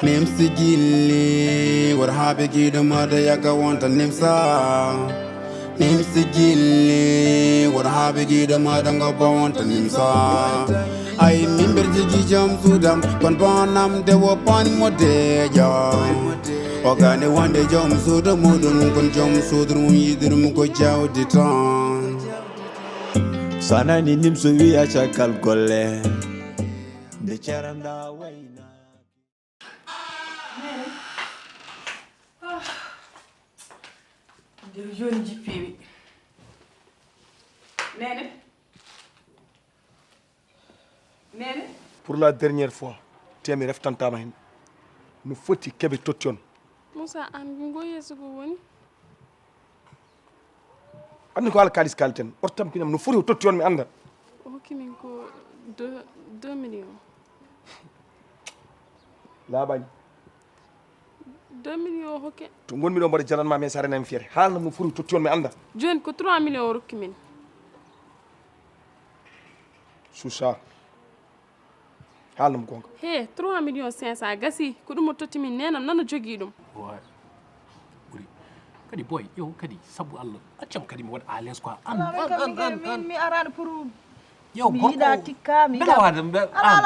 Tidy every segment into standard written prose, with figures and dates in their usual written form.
Nimso Guilli what habe gida mada yaka wanta Nimsa Nimso Guilli what habe gida mada ngaba wanta Nimsa ay mimber jigi jam sudam kon bonam de wo pan modeja ogane wande jam sudam mudun kon jam sudrum yidirum ko jawdi tan sana ni Nimso wi acha kal golle de charanda wayna de jeune jippé Néné Néné pour la dernière fois temi reftantama hen no foti kebe tottion Musa an ngo yeso ko woni andi ko ala kalis kalten ortam kinam no foti tottion mi anda hokki min ko 2 millions la bañ 2 millions hokke to gonmi do mboɗo jalanma mais sare nam fiere halna no foti tottion mi anda joni ko 3 millions rokki min susa halnam gonga he 3 millions 500 gasi ko dum totti min nena nana jogi dum uri kadi boy yo kadi sabu Allah accam kadi mi wad à l'aise quoi mi arade pour yo mi yida tikka mi da wada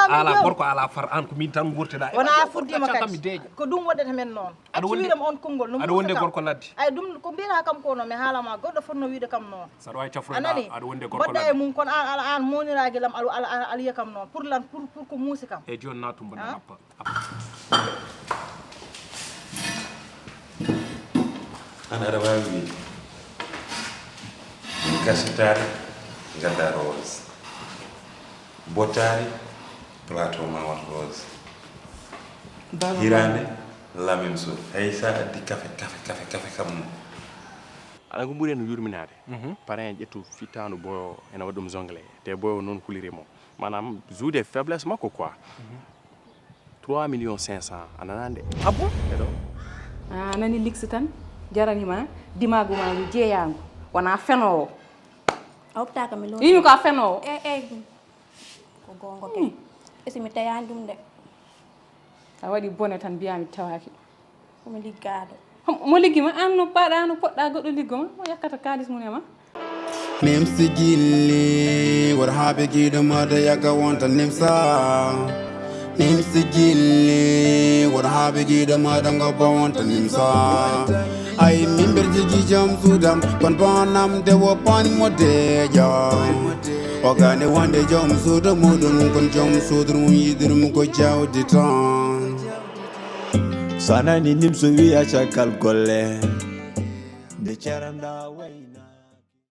ala gorko ala far an ko min tan gurteda wana fuddima mi deeja ko dum wadata men non Aɗa wonde- wiidam on kongol no aɗa wonde gorko ladde ay dum ko mbira kam ko no mi halama goddo fonno wiide kam non saɗa wawi cafroɗa anani aɗa wonde gorko bodda e ladde mum kon an monirage lam al yiya kam non pour lan pour ko muusi kam e joni natum bonde appa an aɗa wawi wiide gasitare gadda rose bottari plateau ma wat rose hirande la même chose hay sa addi café kam ala ko ɓuri en yurminade parrain ƴettu fittanu boyo ene waɗa ɗum jonglé te boyo noon kulirimo manam joude faiblesse makko quoi 3 millions 500 ananande ah bon eɗo nani ligsi tan jaranima dimagu ma wi jeeyango wona fenowo a hoppitaka mi yimi ko a fenowo ko gonga ke esi mi tayani ɗum de a waɗi bone tan mbiyami tawaki komi liggaɗo mo liggima an no paɗa no poɗɗa goɗɗo liggoma mo yakkata kalis mum e ma Nimso Guilli what habe gida mada yaka wanta Nimsa Nimso Guilli what habe gida mada ngaba wanta Nimsa ay mimber jigi jam sudam kon bonam de wo pan modeja ogane wande jam sudam mudun kon jam sudrum yidirum ko jawdi tan sana ni Nimso wi acha kal golle de charanda wayna